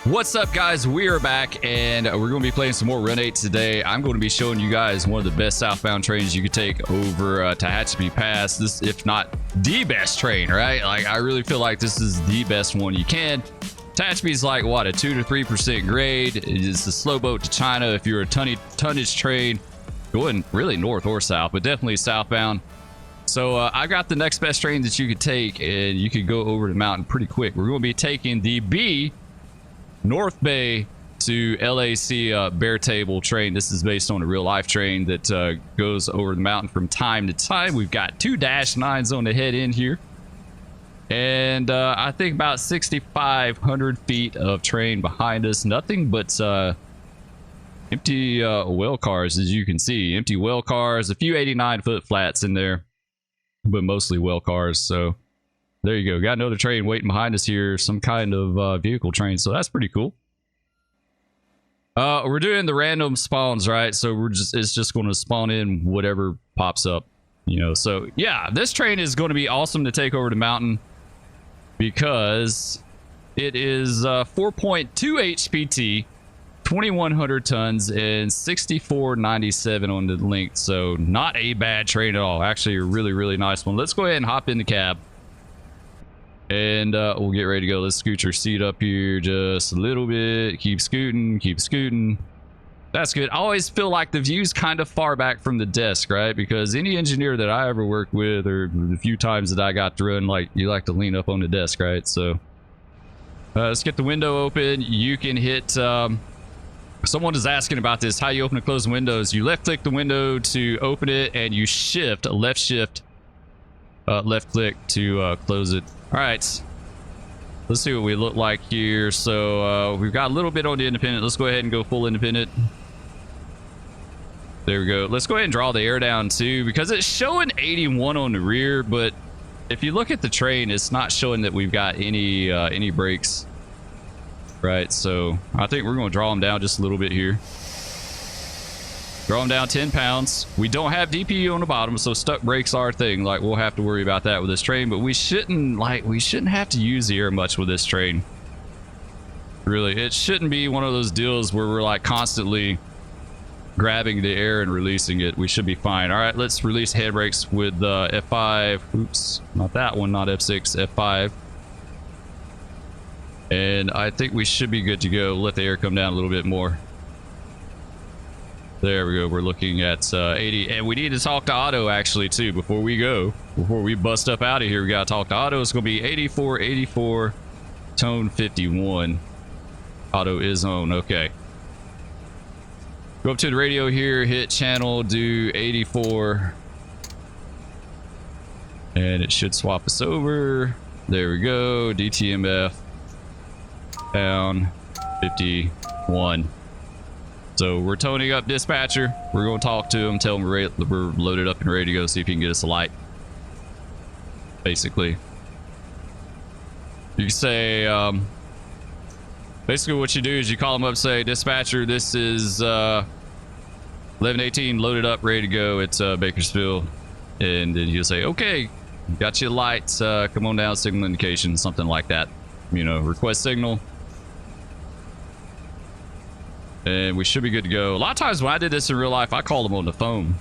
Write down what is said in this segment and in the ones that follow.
What's up, guys? We are back, and we're going to be playing some more Run 8 today. I'm going to be showing you guys one of the best southbound trains you could take over Tehachapi Pass. This, if not the best train, right? Like, I really feel like this is the best one you can. Tehachapi is like, what, a 2 to 3% grade. It is a slow boat to China if you're a tonnage train going really north or south, but definitely southbound. So I got the next best train that you could take, and you could go over the mountain pretty quick. We're going to be taking the B North Bay to LAC Bear Table train. This is based on a real life train that goes over the mountain from time to time. We've got 2 -9s on the head in here, and I think about 6,500 feet of train behind us. Nothing but empty well cars, as you can see. Empty well cars, a few 89-foot flats in there, but mostly well cars. So there you go. Got another train waiting behind us here. Some kind of vehicle train. So that's pretty cool. We're doing the random spawns, right? So it's just going to spawn in whatever pops up, you know. So yeah, this train is going to be awesome to take over the mountain because it is 4.2 HPT, 2,100 tons, and 6497 on the length. So not a bad train at all. Actually, a really, really nice one. Let's go ahead and hop in the cab. And we'll get ready to go. Let's scoot your seat up here just a little bit. Keep scooting, keep scooting. That's good. I always feel like the view's kind of far back from the desk, right? Because any engineer that I ever worked with, or the few times that I got to run, like, you like to lean up on the desk, right? So let's get the window open. You can hit someone is asking about this, how you open and close windows. You left click the window to open it, and you left click to close it. All right, let's see what we look like here. So we've got a little bit on the independent. Let's go ahead and go full independent. There we go. Let's go ahead and draw the air down too, because it's showing 81 on the rear, but if you look at the train, it's not showing that we've got any brakes, right? So I think we're going to draw them down just a little bit here. Draw them down 10 pounds. We don't have DPU on the bottom, so stuck brakes are a thing. Like, we'll have to worry about that with this train, but we shouldn't have to use the air much with this train. Really, it shouldn't be one of those deals where we're like constantly grabbing the air and releasing it. We should be fine. All right, let's release head brakes with F5. Oops, not that one, not F6, F5. And I think we should be good to go. Let the air come down a little bit more. There we go. We're looking at 80, and we need to talk to Otto actually too before we bust up out of here. We gotta talk to Otto. It's gonna be 84, 84, tone 51. Otto is on. Okay. Go up to the radio here, hit channel, do 84, and it should swap us over. There we go. DTMF down 51. So we're toning up dispatcher. We're going to talk to him, tell him we're loaded up and ready to go, see if he can get us a light. Basically. You can say, basically what you do is you call him up, say, dispatcher, this is 1118, loaded up, ready to go. It's Bakersfield. And then you'll say, okay, got you a light. Come on down, signal indication, something like that. You know, request signal. And we should be good to go. A lot of times when I did this in real life, I called them on the phone.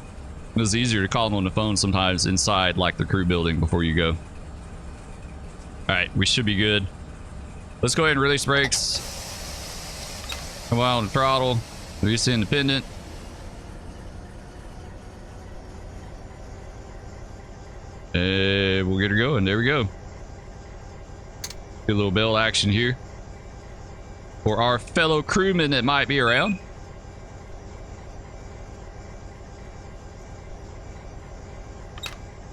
It was easier to call them on the phone sometimes inside like the crew building before you go. All right, we should be good. Let's go ahead and release brakes. Come on, throttle. Release the independent. And we'll get her going. There we go. Get a little bell action here for our fellow crewmen that might be around.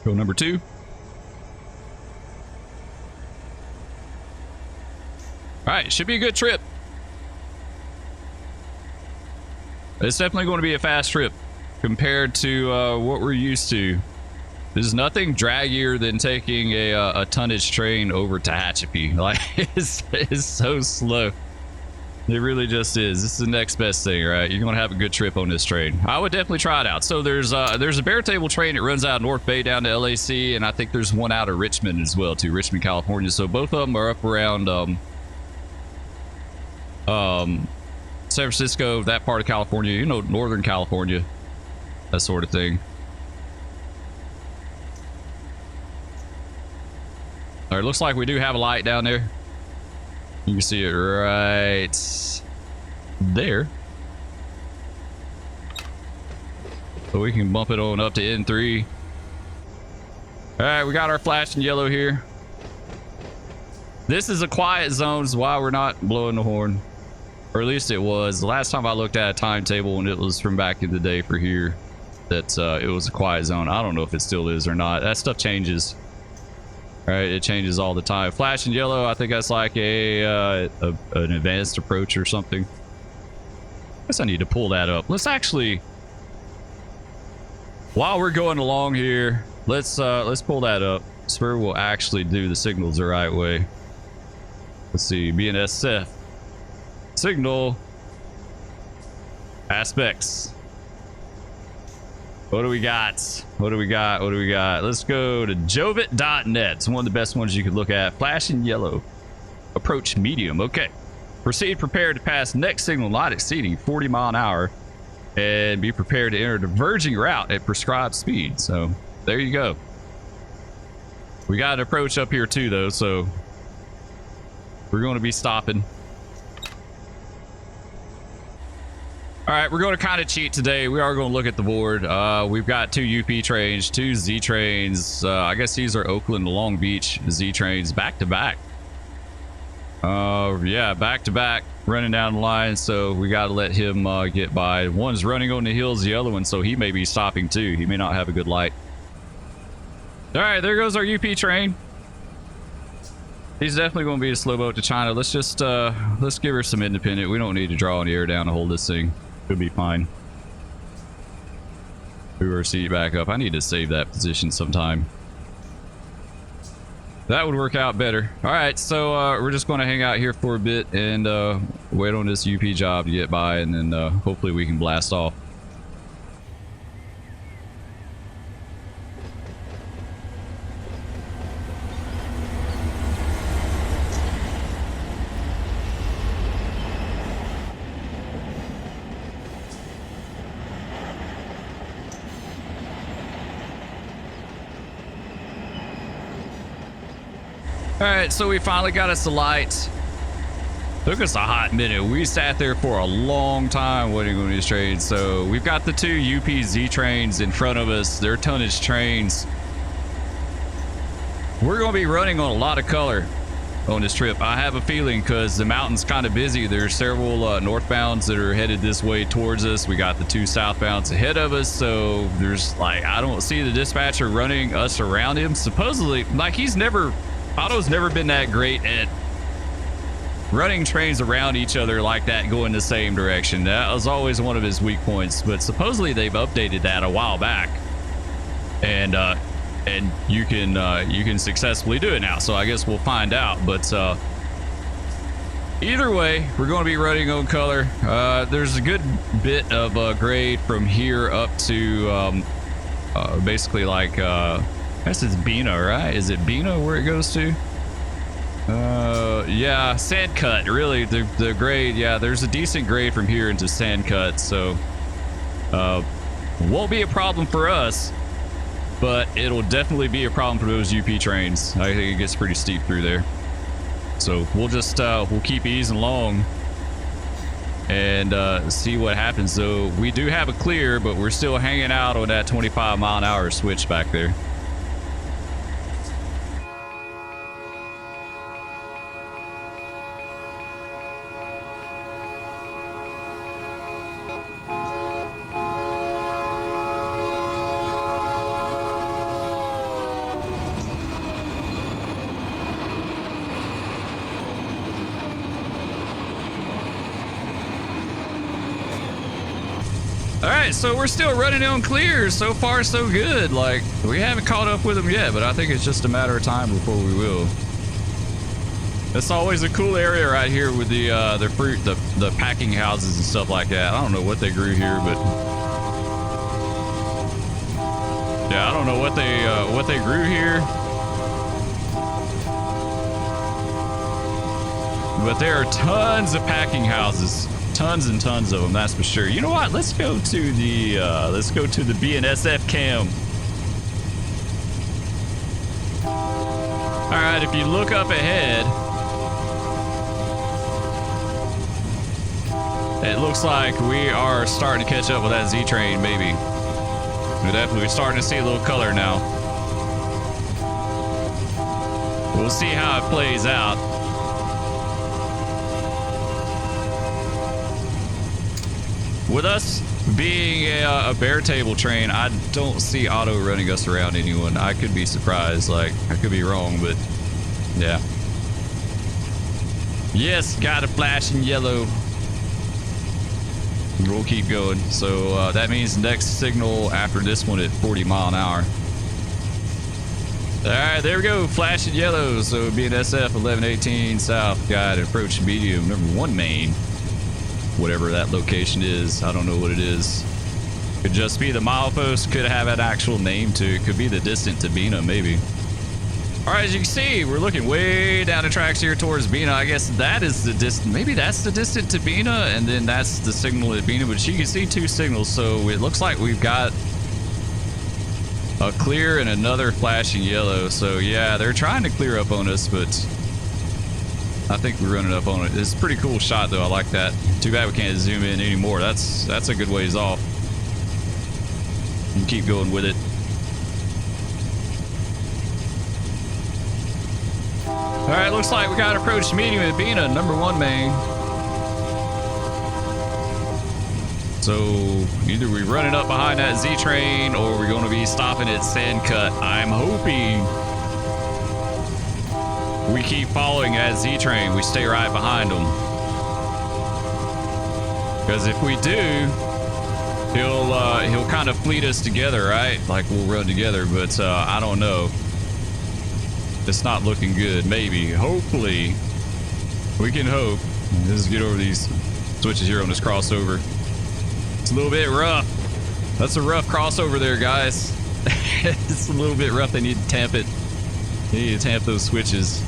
Go number 2. All right, should be a good trip. It's definitely going to be a fast trip compared to what we're used to. There's nothing draggier than taking a tonnage train over Tehachapi. Like, it's so slow. It really just is. This is the next best thing, right? You're gonna have a good trip on this train. I would definitely try it out. So there's a Bear Table train that runs out of North Bay down to LAC, and I think there's one out of Richmond as well, too, Richmond, California. So both of them are up around San Francisco, that part of California, you know, Northern California, that sort of thing. All right, looks like we do have a light down there. You can see it right there. So we can bump it on up to N3. All right, we got our flashing yellow here. This is a quiet zone, is why we're not blowing the horn. Or at least it was. The last time I looked at a timetable, and it was from back in the day for here, that it was a quiet zone. I don't know if it still is or not. That stuff changes. All right, it changes all the time. Flashing yellow, I think that's like an advanced approach or something. I guess I need to pull that up. Let's actually, while we're going along here, let's pull that up. So we'll actually do the signals the right way. Let's see, BNSF. Signal aspects. What do we got? What do we got? What do we got? Let's go to jovit.net. It's one of the best ones you could look at. Flashing yellow. Approach medium. Okay. Proceed prepared to pass next signal not exceeding 40 mile an hour. And be prepared to enter a diverging route at prescribed speed. So there you go. We got an approach up here too though, so we're going to be stopping. All right, we're going to kind of cheat today. We are going to look at the board. We've got 2 UP trains, 2 Z trains. I guess these are Oakland to Long Beach Z trains back to back. Yeah, back to back, running down the line. So we got to let him get by. One's running on the hills, the other one, so he may be stopping too. He may not have a good light. All right, there goes our UP train. He's definitely going to be a slow boat to China. Let's just let's give her some independent. We don't need to draw any air down to hold this thing. Should be fine. Move our seat back up. I need to save that position sometime. That would work out better. All right, so we're just going to hang out here for a bit and wait on this UP job to get by, and then hopefully we can blast off. All right, so we finally got us the lights. Took us a hot minute. We sat there for a long time waiting on these trains. So we've got the 2 UPZ trains in front of us. They're tonnage trains. We're going to be running on a lot of color on this trip. I have a feeling because the mountain's kind of busy. There's several northbounds that are headed this way towards us. We got the 2 southbounds ahead of us. So there's like, I don't see the dispatcher running us around him. Supposedly, like Otto's never been that great at running trains around each other like that, going the same direction. That was always one of his weak points, but supposedly they've updated that a while back, and you can successfully do it now. So I guess we'll find out. But either way, we're going to be running on color. There's a good bit of grade from here up to basically like I guess it's Bina, right? Is it Bina where it goes to? Yeah, Sand Cut, really, the grade, yeah, there's a decent grade from here into Sand Cut, so won't be a problem for us, but it'll definitely be a problem for those UP trains. I think it gets pretty steep through there. So we'll just, we'll keep easing along and see what happens. So we do have a clear, but we're still hanging out on that 25 mile an hour switch back there. So we're still running on clear. So far so good. Like, we haven't caught up with them yet, but I think it's just a matter of time before we will. It's always a cool area right here with the fruit, the packing houses and stuff like that. I don't know what they grew here, but yeah, I don't know what they grew here. But there are tons of packing houses. Tons and tons of them, that's for sure. You know what? Let's go to the BNSF cam. All right, if you look up ahead, it looks like we are starting to catch up with that Z train, maybe. We're starting to see a little color now. We'll see how it plays out. With us being a bare table train, I don't see auto running us around anyone. I could be surprised, like I could be wrong, but yeah. Yes, got a flashing yellow. We'll keep going. So that means next signal after this one at 40 mile an hour. All right, there we go. Flashing yellow. So BNSF 1118 south, guide approach medium number 1 main. Whatever that location is, I don't know what it is. Could just be the milepost, could have an actual name to it. Could be the distant to Bina, maybe. All right, as you can see, we're looking way down the tracks here towards Bina. I guess that is the distant, maybe that's the distant to Bina, and then that's the signal at Bina, but you can see 2 signals, so it looks like we've got a clear and another flashing yellow. So yeah, they're trying to clear up on us, but I think we're running up on it. It's a pretty cool shot though. I like that. Too bad we can't zoom in anymore. That's a good ways off. And keep going with it. All right, looks like we got approach medium at Bina, number 1 main. So either we're running up behind that Z train or we're going to be stopping at Sandcut. I'm hoping we keep following that Z train. We stay right behind them. Because if we do, he'll kind of fleet us together, right? Like we'll run together, but I don't know. It's not looking good. Maybe, hopefully, we can hope. Let's get over these switches here on this crossover. It's a little bit rough. That's a rough crossover there, guys. It's a little bit rough. They need to tamp it. They need to tamp those switches.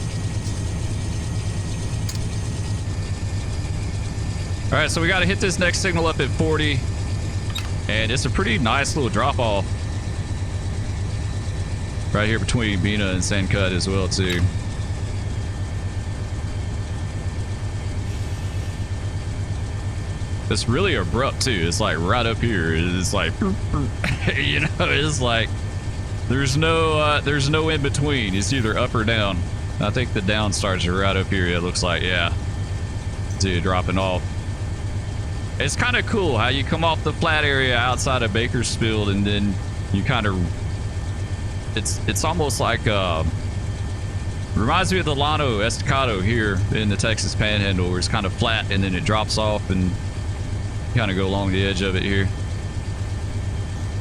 All right, so we got to hit this next signal up at 40, and it's a pretty nice little drop off right here between Bina and Sandcut as well too. It's really abrupt too. It's like right up here. It's like, you know, it's like there's no in between. It's either up or down. I think the down starts right up here. It looks like, yeah. See it dropping off. It's kind of cool how you come off the flat area outside of Bakersfield and then you kind of, it's almost like reminds me of the Llano Estacado here in the Texas Panhandle, where it's kind of flat and then it drops off and kind of go along the edge of it here.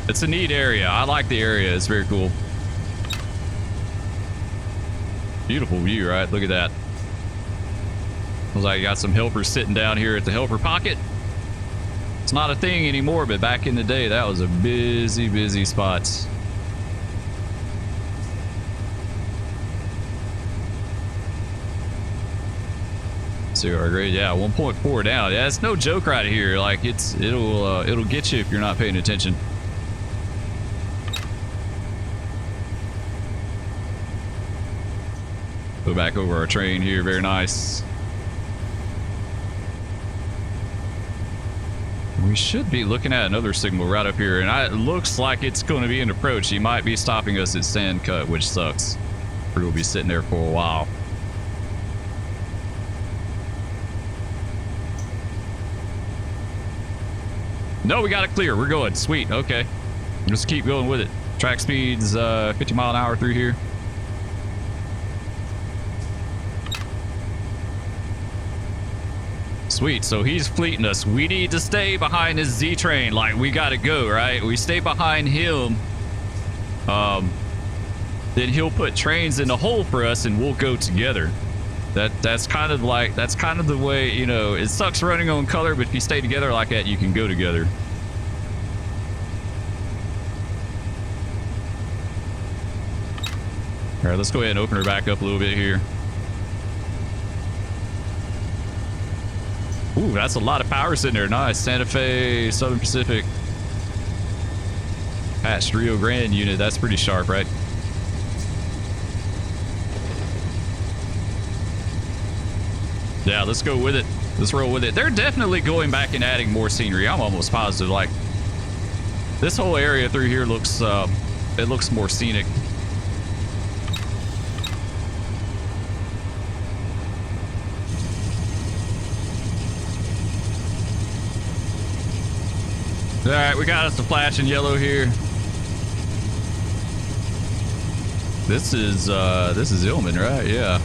It's a neat area. I like the area. It's very cool. Beautiful view, right? Look at that. Looks like you got some helpers sitting down here at the helper pocket. It's not a thing anymore, but back in the day, that was a busy, busy spot. So our grade, yeah, 1.4 down. Yeah, it's no joke right here. Like it'll get you if you're not paying attention. Go back over our train here. Very nice. We should be looking at another signal right up here, and it looks like it's going to be an approach. He might be stopping us at Sandcut, which sucks. We'll be sitting there for a while. No, we got it clear. We're going. Sweet. Okay. Just keep going with it. Track speed's 50 mile an hour through here. Sweet. So he's fleeting us. We need to stay behind his Z train. Like, we got to go, right? We stay behind him. Then he'll put trains in the hole for us and we'll go together. That's kind of the way, you know, it sucks running on color, but if you stay together like that, you can go together. All right, let's go ahead and open her back up a little bit here. Ooh, that's a lot of power sitting there. Nice. Santa Fe, Southern Pacific. Patched Rio Grande unit. That's pretty sharp, right? Yeah, let's go with it. Let's roll with it. They're definitely going back and adding more scenery. I'm almost positive. Like, this whole area through here looks, it looks more scenic. All right, we got us a flashing yellow here. This is Illman, right? Yeah.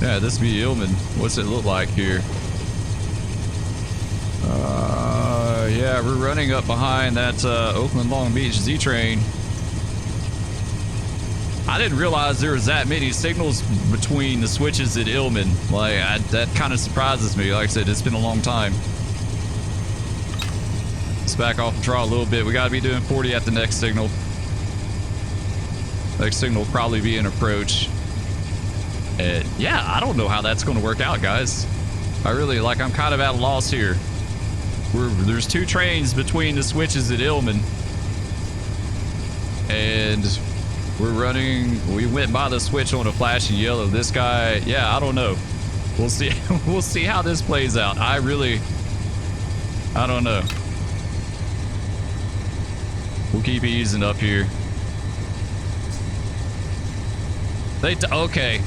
Yeah, this be Illman. What's it look like here? Yeah, we're running up behind that Oakland Long Beach Z train. I didn't realize there was that many signals between the switches at Illman. Like, that kind of surprises me. Like I said, it's been a long time. Let's back off and draw a little bit. We got to be doing 40 at the next signal. Next signal will probably be an approach. And yeah, I don't know how that's going to work out, guys. I'm kind of at a loss here. There's two trains between the switches at Illman. And we went by the switch on a flashing yellow. This guy, yeah, I don't know. We'll see. We'll see how this plays out. I don't know. We'll keep easing up here. Okay.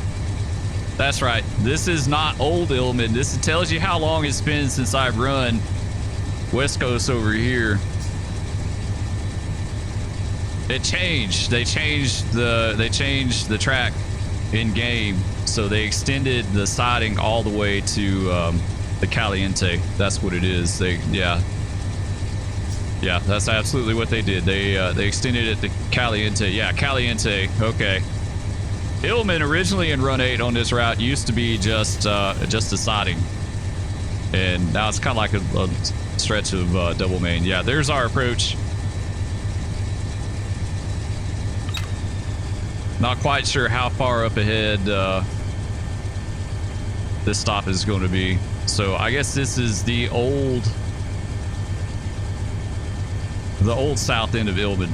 That's right. This is not old Illman. This tells you how long it's been since I've run West Coast over here. It changed. They changed the track in game, so they extended the siding all the way to the Caliente. That's what it is. Yeah, that's absolutely what they did. They extended it to Caliente. Yeah, Caliente. Okay. Illman originally in Run 8 on this route used to be just a siding, and now it's kind of like a stretch of double main. Yeah, there's our approach. Not quite sure how far up ahead this stop is going to be. So I guess this is the old south end of Illman.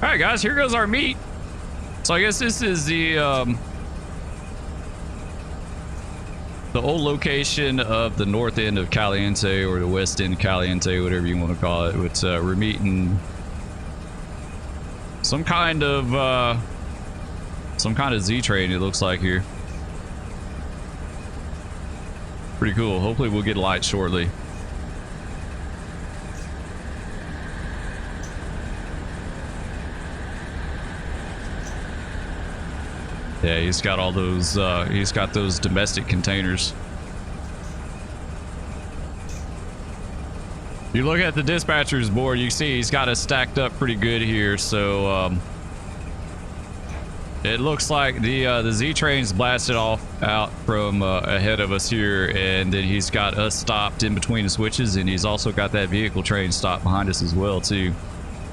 All right, guys, here goes our meet. So I guess this is the old location of the north end of Caliente, or the west end of Caliente, whatever you want to call it. But we're meeting some kind of Z train, it looks like here. Pretty cool. Hopefully we'll get a light shortly. Yeah, he's got all those, he's got those domestic containers. You look at the dispatcher's board, you see he's got it stacked up pretty good here. So it looks like the Z train's blasted out from ahead of us here, and then he's got us stopped in between the switches, and he's also got that vehicle train stopped behind us as well too.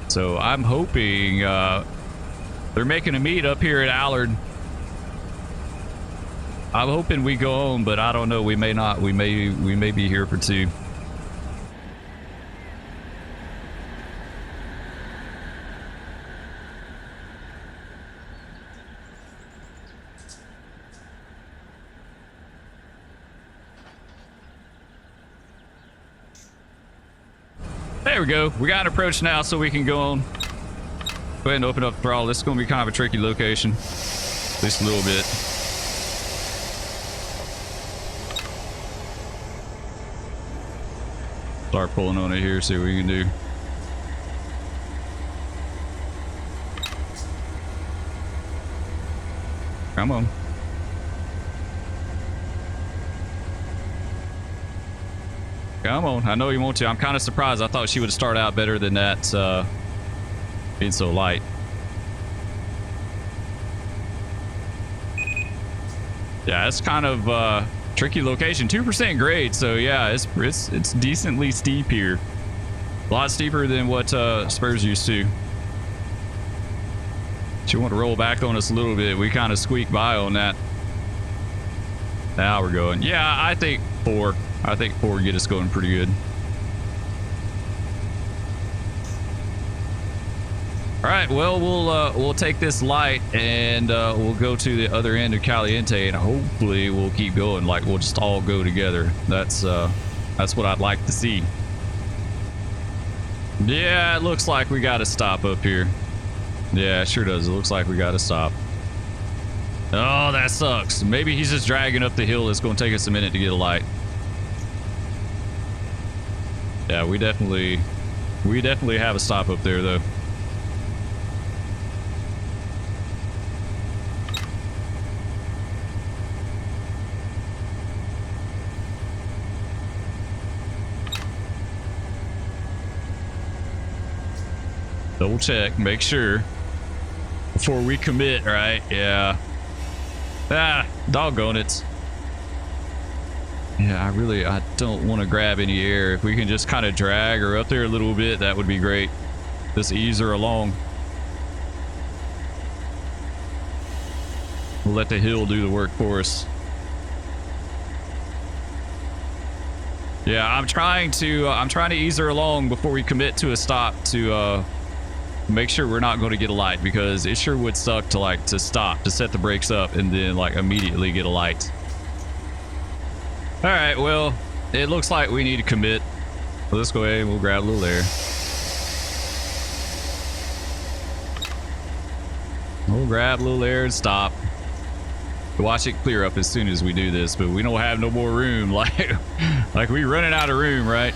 So I'm hoping they're making a meet up here at Allard. I'm hoping we go home, but I don't know. We may not. We may be here for 2. There we go. We got an approach now, so we can go on. Go ahead and open up the throttle. This is going to be kind of a tricky location, at least a little bit. Start pulling on it here, see what we can do. Come on. Come on. I know you want to. I'm kind of surprised. I thought she would start out better than that, being so light. Yeah, it's kind of tricky location. 2% grade, so yeah, it's decently steep here. A lot steeper than what Spur's used to. She want to roll back on us a little bit. We kind of squeaked by on that. Now we're going. Yeah, I think 4. I think 4 get us going pretty good. All right, well, we'll take this light and we'll go to the other end of Caliente, and hopefully we'll keep going. Like, we'll just all go together. That's what I'd like to see. Yeah, it looks like we got to stop up here. Yeah, it sure does. It looks like we got to stop. Oh, that sucks. Maybe he's just dragging up the hill. It's going to take us a minute to get a light. Yeah, we definitely have a stop up there, though. Double check, make sure before we commit, right? Yeah. Ah, doggone it. Yeah, I don't want to grab any air. If we can just kind of drag her up there a little bit, that would be great. Just ease her along. We'll let the hill do the work for us. Yeah, I'm trying to ease her along before we commit to a stop to make sure we're not going to get a light, because it sure would suck to stop, to set the brakes up and then like immediately get a light. All right, well, it looks like we need to commit. So let's go ahead and we'll grab a little air. We'll grab a little air and stop. Watch it clear up as soon as we do this, but we don't have no more room. Like we running out of room, right?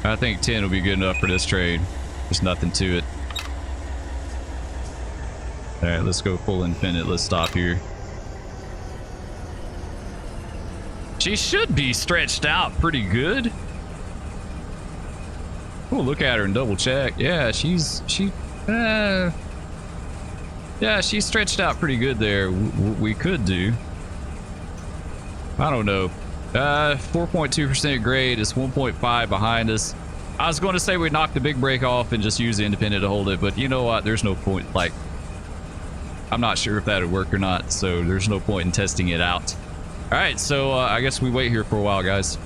I think 10 will be good enough for this trade. There's nothing to it. All right, let's go full infinite. Let's stop here. She should be stretched out pretty good. Oh, look at her and double check. Yeah, she's stretched out pretty good there. We could do. I don't know. 4.2% grade is 1.5 behind us. I was going to say we'd knock the big brake off and just use the independent to hold it, but you know what? There's no point. Like, I'm not sure if that would work or not, so there's no point in testing it out. All right, so I guess we wait here for a while, guys.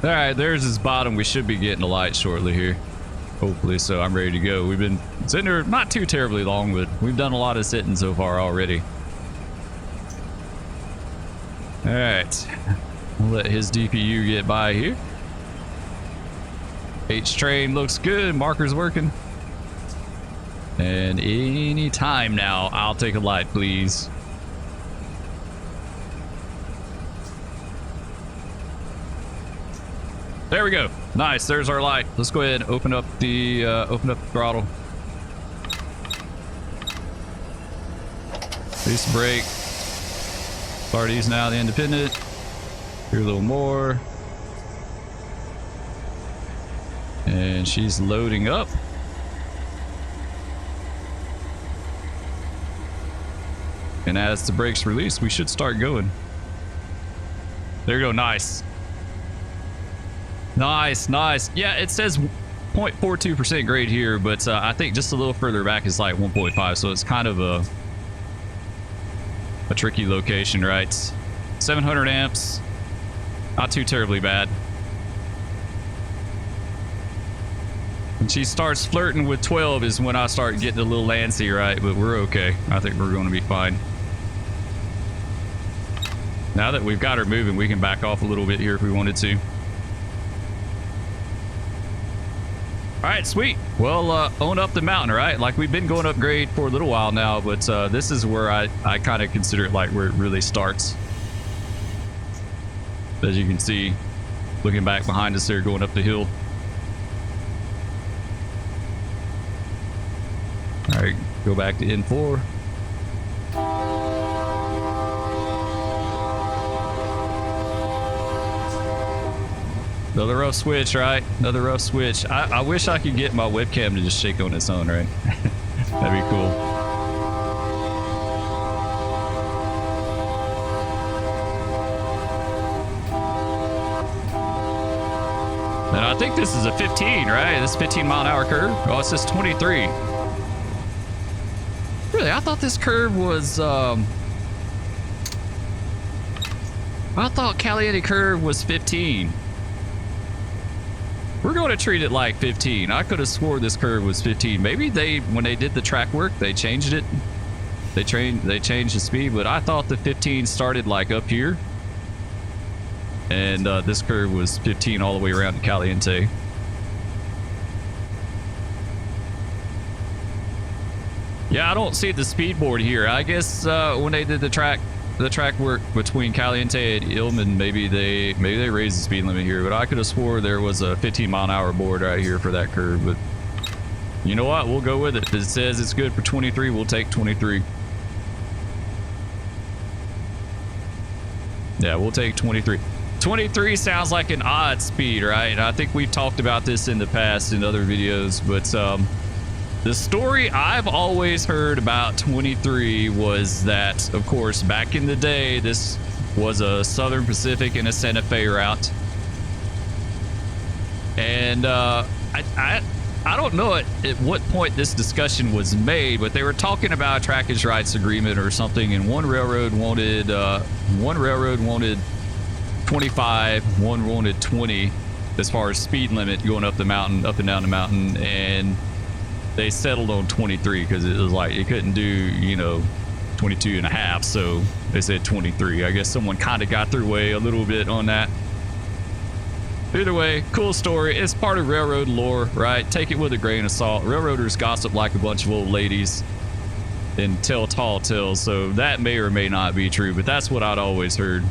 All right, there's his bottom. We should be getting a light shortly here. Hopefully, so I'm ready to go. We've been sitting there not too terribly long, but we've done a lot of sitting so far already. All right, we'll let his DPU get by here. H-train looks good. Marker's working. And any time now, I'll take a light, please. There we go. Nice. There's our light. Let's go ahead and open up the throttle. Release the brake. Start easing out the independent. Here a little more. And she's loading up. And as the brakes release, we should start going. There you go. Nice. Nice, nice. Yeah, it says 0.42% grade here, but I think just a little further back is like 1.5, so it's kind of a tricky location, right? 700 amps, not too terribly bad. When she starts flirting with 12 is when I start getting a little antsy, right? But we're okay. I think we're going to be fine. Now that we've got her moving, we can back off a little bit here if we wanted to. All right, sweet. Well, own up the mountain, right? Like, we've been going up grade for a little while now, but this is where I kind of consider it like where it really starts. As you can see, looking back behind us there, going up the hill. All right, go back to N4. Another rough switch, right? Another rough switch. I wish I could get my webcam to just shake on its own, right? That'd be cool. And I think this is a 15, right? This 15-mile-an-hour curve. Oh, it says 23. Really, I thought this curve was, I thought Caliente curve was 15. We're going to treat it like 15. I could have swore this curve was 15. Maybe when they did the track work, they changed it. They changed the speed, but I thought the 15 started like up here. And this curve was 15 all the way around to Caliente. Yeah, I don't see the speed board here. I guess when they did the track work between Caliente and Ilman, maybe they raised the speed limit here. But I could have swore there was a 15-mile-an-hour board right here for that curve. But you know what? We'll go with it. If it says it's good for 23, we'll take 23. Yeah, we'll take 23. 23 sounds like an odd speed, right? And I think we've talked about this in the past in other videos, but the story I've always heard about 23 was that, of course, back in the day, this was a Southern Pacific and a Santa Fe route. And I don't know at what point this discussion was made, but they were talking about a trackage rights agreement or something, and one railroad wanted 25, one wanted 20 as far as speed limit going up the mountain, up and down the mountain, and they settled on 23 because it was like it couldn't do, you know, 22 and a half, so they said 23. I guess someone kind of got their way a little bit on that. Either way, cool story. It's part of railroad lore, right? Take it with a grain of salt. Railroaders gossip like a bunch of old ladies and tell tall tales, so that may or may not be true, but that's what I'd always heard.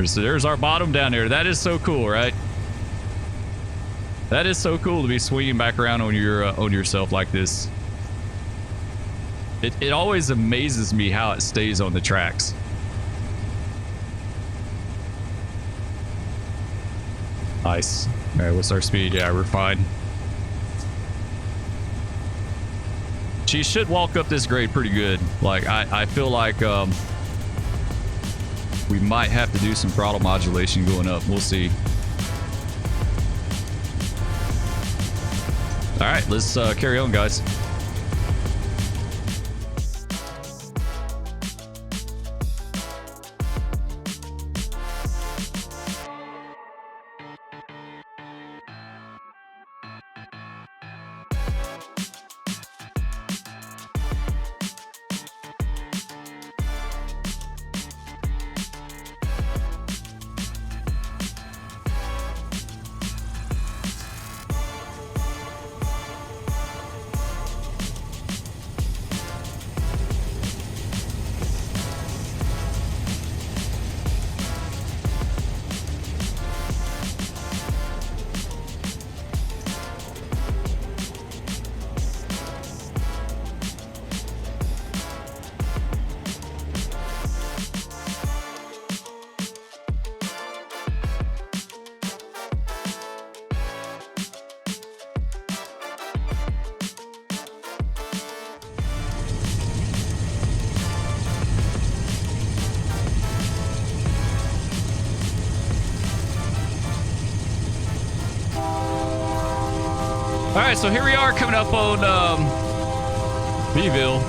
So there's our bottom down there. That is so cool, right? That is so cool to be swinging back around on yourself like this. It always amazes me how it stays on the tracks. Nice. All right, what's our speed? Yeah, we're fine. She should walk up this grade pretty good. Like, I feel like we might have to do some throttle modulation going up. We'll see. All right, let's carry on, guys. All right, so here we are coming up on Beeville.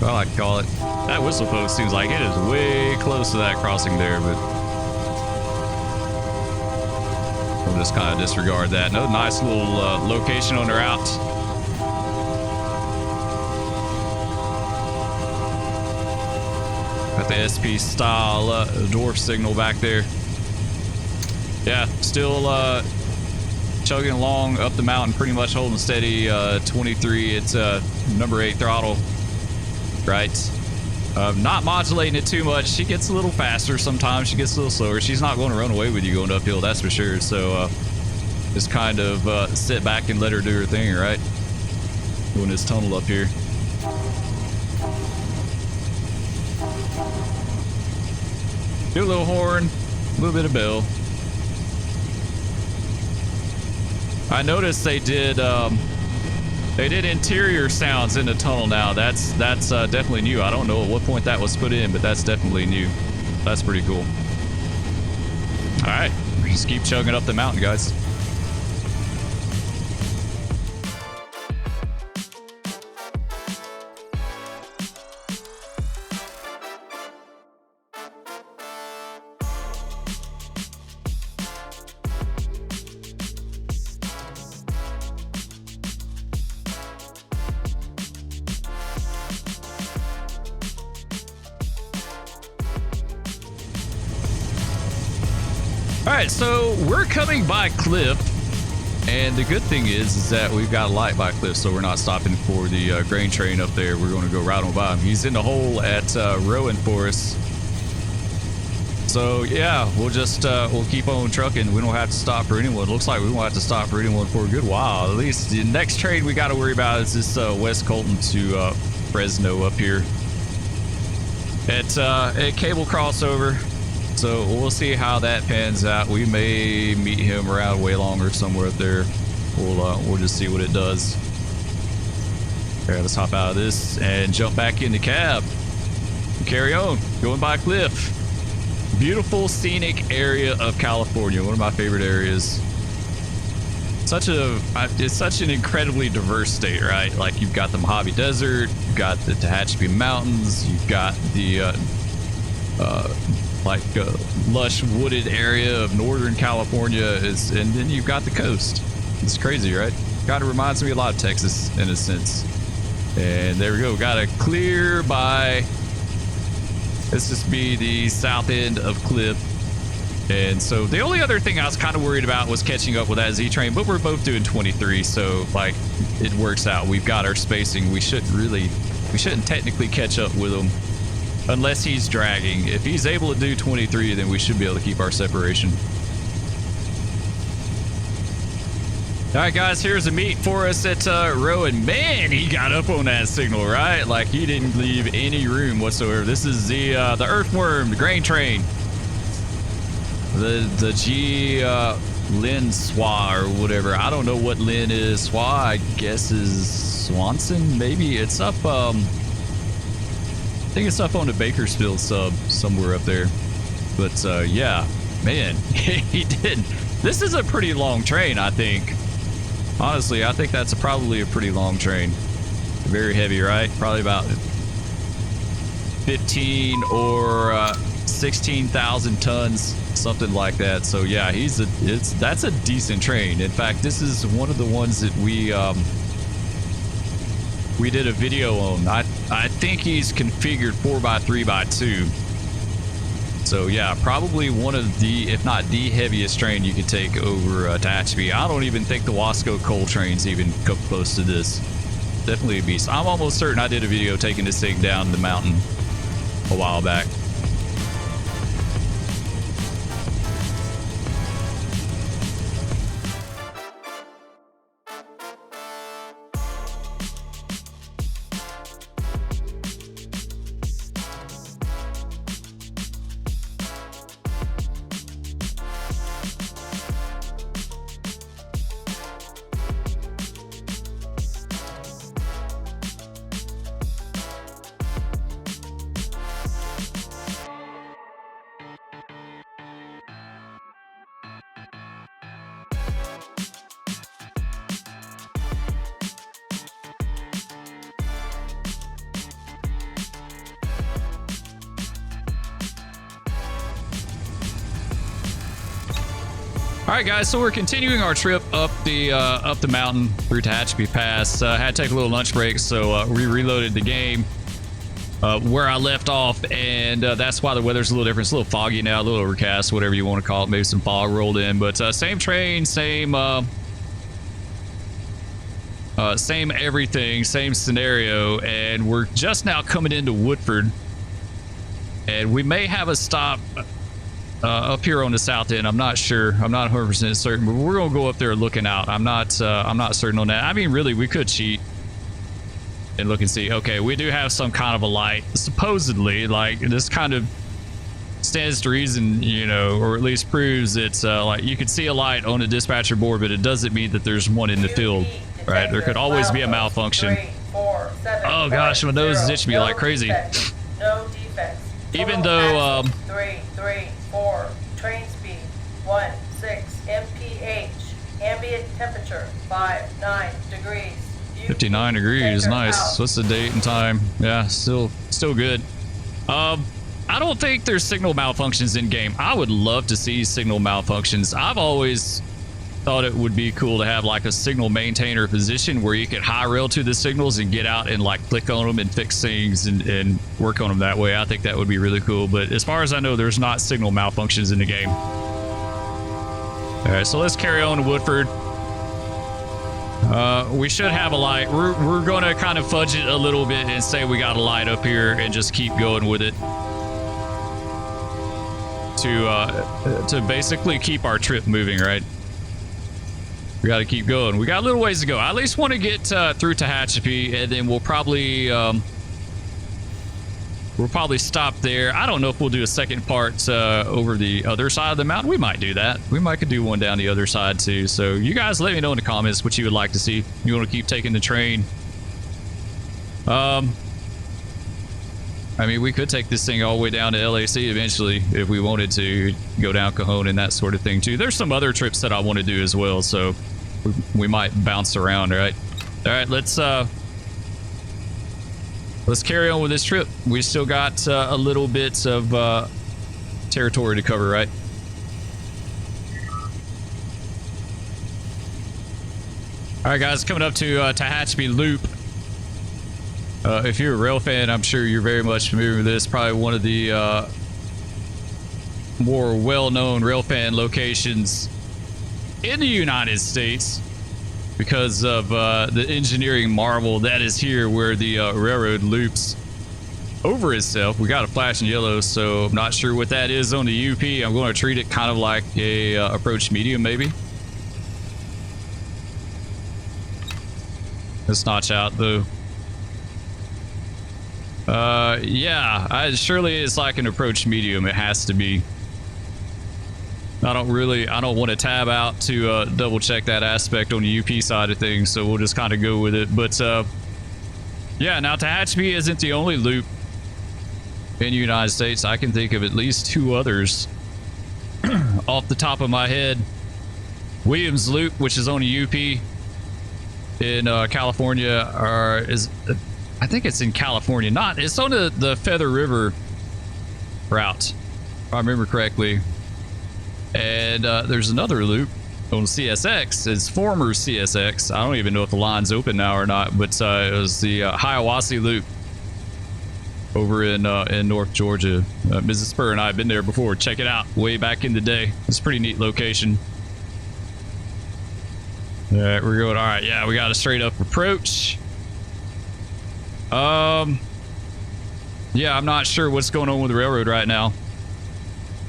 I like to call it. That whistle post seems like it is way close to that crossing there, but we'll just kind of disregard that. No, nice little location on the route. Got the SP style dwarf signal back there. Yeah, still chugging along up the mountain, pretty much holding steady. 23, it's number 8 throttle, right? Not modulating it too much. She gets a little faster sometimes. She gets a little slower. She's not going to run away with you going uphill, that's for sure. So just kind of sit back and let her do her thing, right? Doing this tunnel up here. Do a little horn, a little bit of bell. I noticed they did interior sounds in the tunnel now. That's definitely new. I don't know at what point that was put in, but that's definitely new. That's pretty cool. All right, just keep chugging up the mountain, guys. All right, so we're coming by Cliff, and the good thing is that we've got a light by Cliff, so we're not stopping for the grain train up there. We're going to go right on by him. He's in the hole at Rowan for us. So yeah, we'll just we'll keep on trucking. We don't have to stop for anyone. Looks like we won't have to stop for anyone for a good while. At least the next train we got to worry about is this West Colton to Fresno up here at cable crossover. So we'll see how that pans out. We may meet him around way longer somewhere up there. We'll just see what it does. All right, let's hop out of this and jump back in the cab. Carry on, going by Cliff. Beautiful scenic area of California, one of my favorite areas. It's such an incredibly diverse state, right? Like you've got the Mojave Desert, you've got the Tehachapi Mountains, you've got the lush wooded area of Northern California, and then you've got the coast. It's crazy, right? Kind of reminds me a lot of Texas in a sense. And there we go. Got to clear by. Let's just be the south end of Cliff. And so the only other thing I was kind of worried about was catching up with that Z train, but we're both doing 23, so like it works out. We've got our spacing. We shouldn't technically catch up with him. Unless he's dragging. If he's able to do 23, then we should be able to keep our separation. All right, guys, here's a meet for us at Rowan. Man, he got up on that signal, right? Like he didn't leave any room whatsoever. This is the earthworm, the grain train. The G Lin Swa or whatever. I don't know what Lin is. Swa, I guess, is Swanson. Maybe it's up. I think it's up on the Bakersfield sub somewhere up there. But yeah, man, he did. This is a pretty long train, I think. Honestly, I think that's probably a pretty long train. Very heavy, right? Probably about 15 or 16,000 tons, something like that. So yeah, that's a decent train. In fact, this is one of the ones that we did a video on. I think he's configured 4x3x2. So yeah, probably one of the, if not the heaviest train you could take over Tehachapi. I don't even think the Wasco coal trains even come close to this. Definitely a beast. I'm almost certain I did a video taking this thing down the mountain a while back. All right, guys, so we're continuing our trip up the mountain through Tehachapi Pass. Had to take a little lunch break, so we reloaded the game where I left off, and that's why the weather's a little different. It's a little foggy now, a little overcast, whatever you want to call it. Maybe some fog rolled in, but same train, same everything, same scenario, and we're just now coming into Woodford. And we may have a stop up here on the south end. I'm not sure. I'm not 100% certain, but we're gonna go up there looking out. I'm not certain on that. I mean, really, we could cheat and look and see. Okay, we do have some kind of a light, supposedly. Like, this kind of stands to reason, you know, or at least proves it's like you could see a light on the dispatcher board, but it doesn't mean that there's one in the field, right? There could always be a malfunction. 3, 4, 7, Oh gosh, my nose is itching me like crazy. No defects. Even though 3, 4, train speed 16 mph, ambient temperature 59 degrees. 59 degrees, nice. What's the date and time? Yeah, still good. I don't think there's signal malfunctions in game. I would love to see signal malfunctions. I've always thought it would be cool to have like a signal maintainer position where you could high rail to the signals and get out and like click on them and fix things and work on them that way. I think that would be really cool. But as far as I know, there's not signal malfunctions in the game. All right, so let's carry on to Woodford. We should have a light. We're going to kind of fudge it a little bit and say we got a light up here and just keep going with it to basically keep our trip moving, right? We got to keep going. We got a little ways to go. I at least want to get through Tehachapi, and then we'll probably stop there. I don't know if we'll do a second part over the other side of the mountain. We might do that. We might could do one down the other side too. So you guys let me know in the comments what you would like to see. You want to keep taking the train? I mean, we could take this thing all the way down to LAC eventually if we wanted to go down Cajon and that sort of thing too. There's some other trips that I want to do as well, so we might bounce around, right? All right, let's carry on with this trip. We still got a little bit of territory to cover, right? All right, guys, coming up to Tehachapi Loop. If you're a rail fan, I'm sure you're very much familiar with this. Probably one of the more well-known rail fan locations in the United States because of the engineering marvel that is here where the railroad loops over itself. We got a flashing yellow, so I'm not sure what that is on the UP. I'm going to treat it kind of like a approach medium, maybe. Let's notch out, though. Yeah, surely it's like an approach medium. It has to be. I don't want to tab out to double check that aspect on the UP side of things, so we'll just kind of go with it. But yeah, now Tehachapi isn't the only loop in the United States. I can think of at least 2 others off the top of my head. Williams Loop, which is on the UP in California, I think it's in California. It's on the Feather River route, if I remember correctly. And there's another loop on CSX. It's former CSX. I don't even know if the line's open now or not, but it was the Hiawassee Loop over in North Georgia. Mrs. Spur and I have been there before. Check it out, way back in the day. It's a pretty neat location. All right, we're going. All right, yeah, we got a straight up approach. Yeah, I'm not sure what's going on with the railroad right now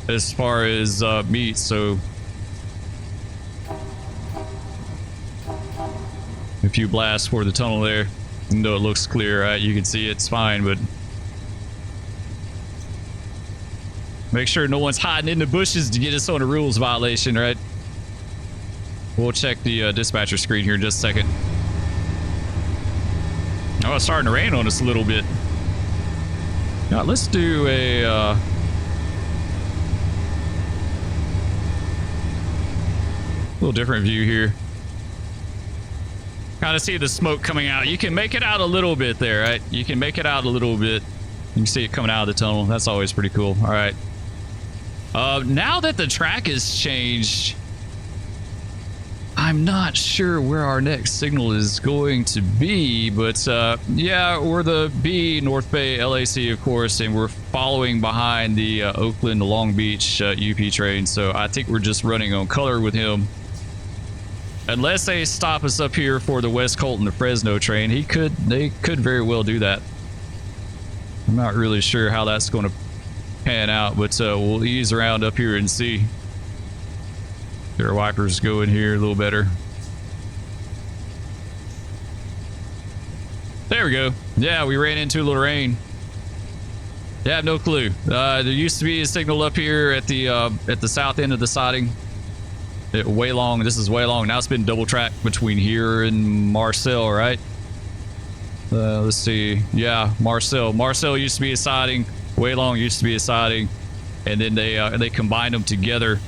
as far as meat, so a few blasts for the tunnel there. Even though it looks clear, right? You can see it's fine, but make sure no one's hiding in the bushes to get us on a rules violation, right? We'll check the dispatcher screen here in just a second. Oh, it's starting to rain on us a little bit. Now, let's do a little different view here. Kind of see the smoke coming out. You can make it out a little bit there, right? You can make it out a little bit. You can see it coming out of the tunnel. That's always pretty cool. All right. Now that the track has changed, I'm not sure where our next signal is going to be, but yeah, we're the B North Bay LAC, of course, and we're following behind the Oakland to Long Beach UP train. So I think we're just running on color with him. Unless they stop us up here for the West Colton to Fresno train, they could very well do that. I'm not really sure how that's going to pan out, but we'll ease around up here and see. Get our wipers going here a little better. There we go. Yeah, we ran into a little rain. Yeah, I have no clue. There used to be a signal up here at the south end of the siding. Way long. This is way long. Now it's been double tracked between here and Marcel, right? Let's see. Yeah, Marcel. Marcel used to be a siding. Way long used to be a siding, and then they combined them together.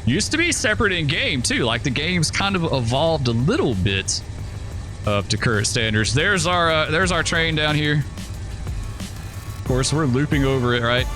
Used to be separate in game too. Like the game's kind of evolved a little bit up to current standards. There's our train down here. Of course, we're looping over it, right?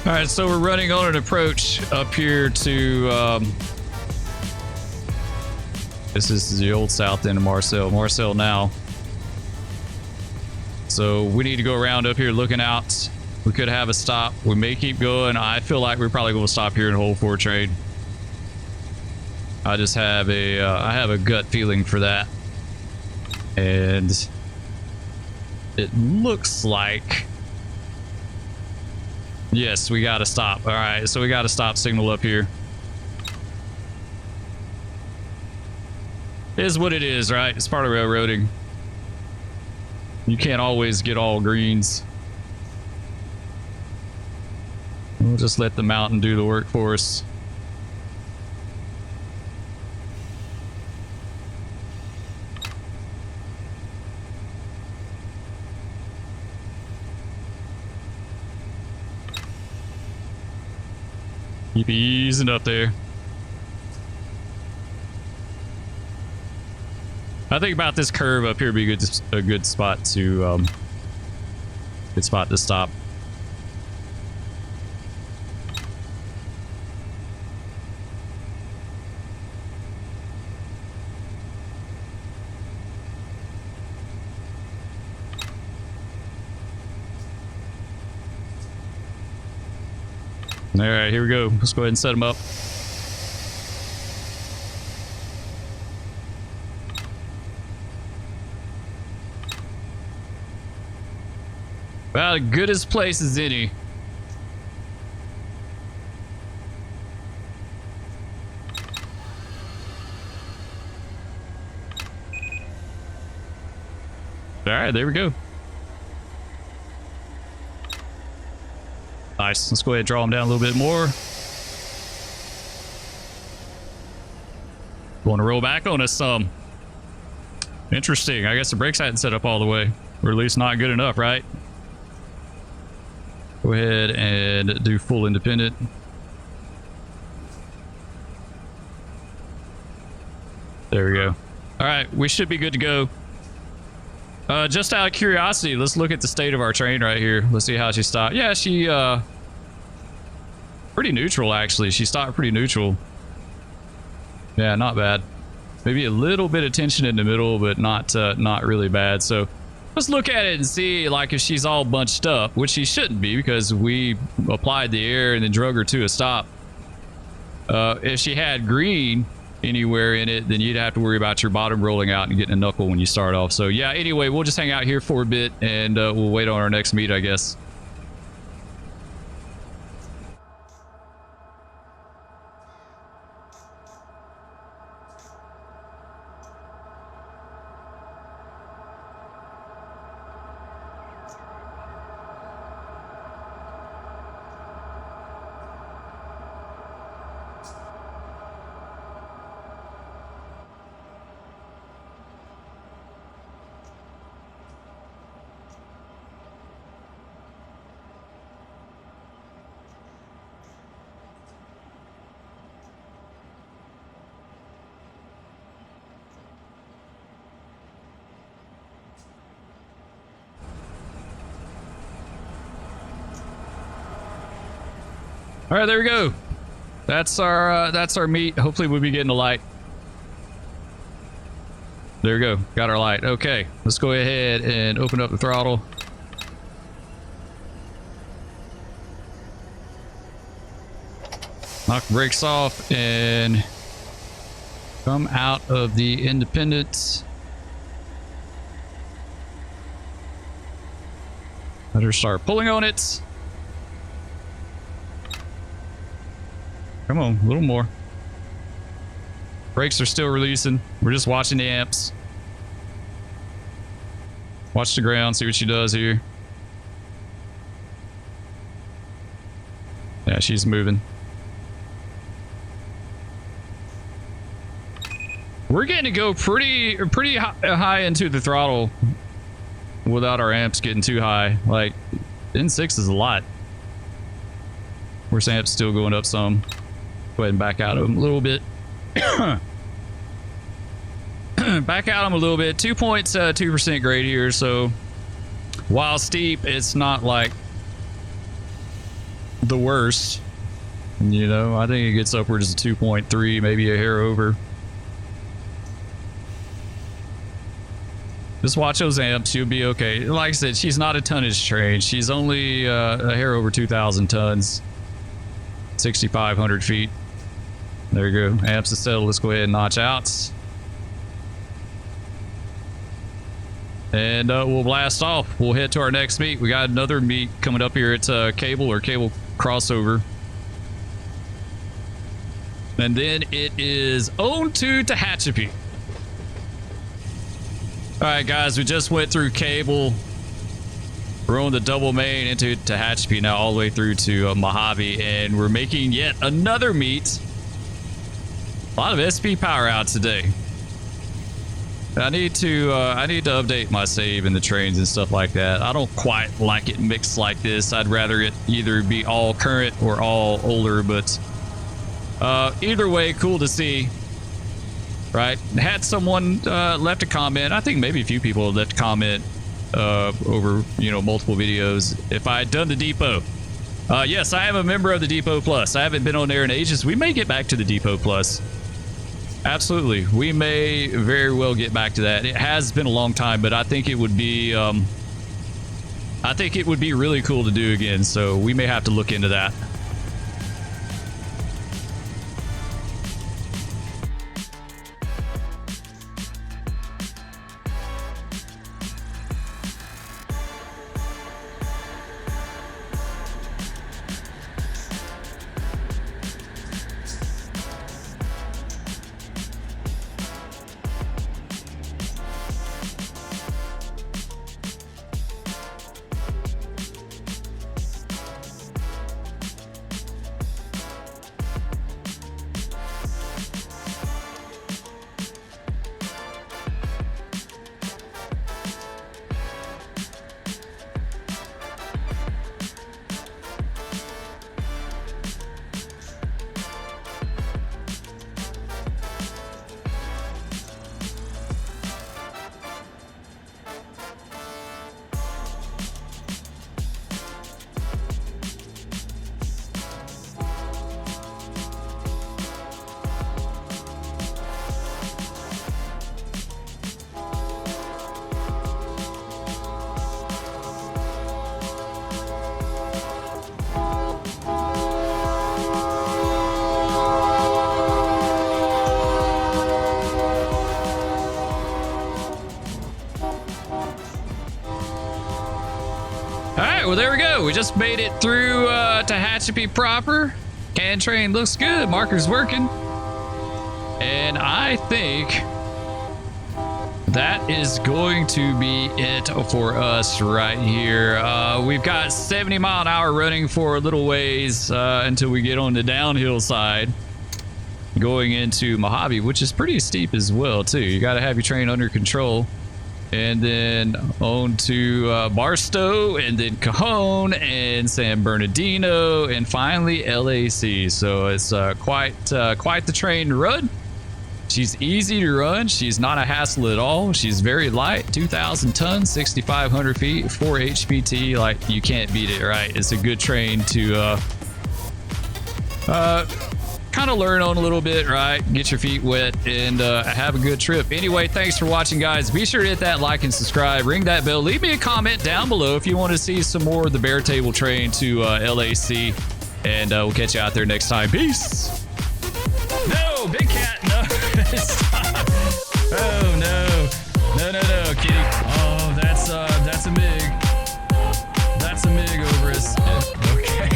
All right, so we're running on an approach up here to, this is the old south end of Marcel now. So we need to go around up here looking out. We could have a stop. We may keep going. I feel like we're probably going to stop here in Hole 4 trade. I just have I have a gut feeling for that. And it looks like, yes, we got to stop. All right, so we got to stop signal up here. It is what it is, right? It's part of railroading. You can't always get all greens. We'll just let the mountain do the work for us. Keep easing up there. I think about this curve up here would be a good spot to stop. All right, here we go. Let's go ahead and set them up. About as good as place as any. All right, there we go. Nice. Let's go ahead and draw them down a little bit more. Want to roll back on us some. Interesting. I guess the brakes hadn't set up all the way. Or at least not good enough, right? Go ahead and do full independent. There we go. All right, we should be good to go. Just out of curiosity, let's look at the state of our train right here. Let's see how she stopped. Yeah, she pretty neutral actually. She stopped pretty neutral. Yeah, not bad. Maybe a little bit of tension in the middle, but not really bad. So let's look at it and see like if she's all bunched up, which she shouldn't be because we applied the air and then drug her to a stop. If she had green anywhere in it, then you'd have to worry about your bottom rolling out and getting a knuckle when you start off. So yeah, anyway, we'll just hang out here for a bit and we'll wait on our next meet, I guess. All right, there we go. That's our meat. Hopefully we'll be getting a light. There we go. Got our light. Okay, let's go ahead and open up the throttle. Knock the brakes off and come out of the Independence. Let her start pulling on it. Come on, a little more. Brakes are still releasing. We're just watching the amps. Watch the ground, see what she does here. Yeah, she's moving. We're getting to go pretty high into the throttle without our amps getting too high. Like, N6 is a lot. Where's amps still going up some? Go ahead and back out of them a little bit. Back out them a little bit. 2.2% grade here, so while steep, it's not like the worst. You know, I think it gets upwards of 2.3, maybe a hair over. Just watch those amps, you'll be okay. Like I said, she's not a tonnage train. She's only a hair over 2,000 tons. 6,500 feet. There you go. Amps is settled. Let's go ahead and notch out. And we'll blast off. We'll head to our next meet. We got another meet coming up here. It's a cable crossover. And then it is on to Tehachapi. All right, guys, we just went through cable. We're on the double main into Tehachapi now, all the way through to Mojave, and we're making yet another meet. A lot of SP power out today. I need to update my save in the trains and stuff like that. I don't quite like it mixed like this. I'd rather it either be all current or all older, but either way, cool to see. Right? Had someone left a comment. I think maybe a few people left a comment over, you know, multiple videos. If I had done the Depot. Yes, I am a member of the Depot Plus. I haven't been on there in ages. We may get back to the Depot Plus. Absolutely. We may very well get back to that. It has been a long time, but I think it would be really cool to do again. So we may have to look into that. Well, there we go. We just made it through Tehachapi proper. Can train looks good. Marker's working. And I think that is going to be it for us right here. We've got 70 mile an hour running for a little ways until we get on the downhill side going into Mojave, which is pretty steep as well, too. You got to have your train under control. And then on to Barstow, and then Cajon, and San Bernardino, and finally LAC. So it's quite the train to run. She's easy to run. She's not a hassle at all. She's very light, 2,000 tons, 6,500 feet, 4 HPT. Like, you can't beat it, right? It's a good train to kind of learn on a little bit, right? Get your feet wet and have a good trip. Anyway, thanks for watching, guys. Be sure to hit that like and subscribe. Ring that bell. Leave me a comment down below if you want to see some more of the Bear Table train to LAC. And we'll catch you out there next time. Peace. No, big cat. No. Stop. Oh, no. No, kitty. Oh, that's a MiG. That's a MiG over us. Okay.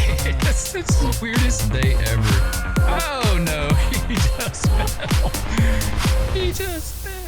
It's the weirdest day ever. Oh, no. He just fell. He just fell.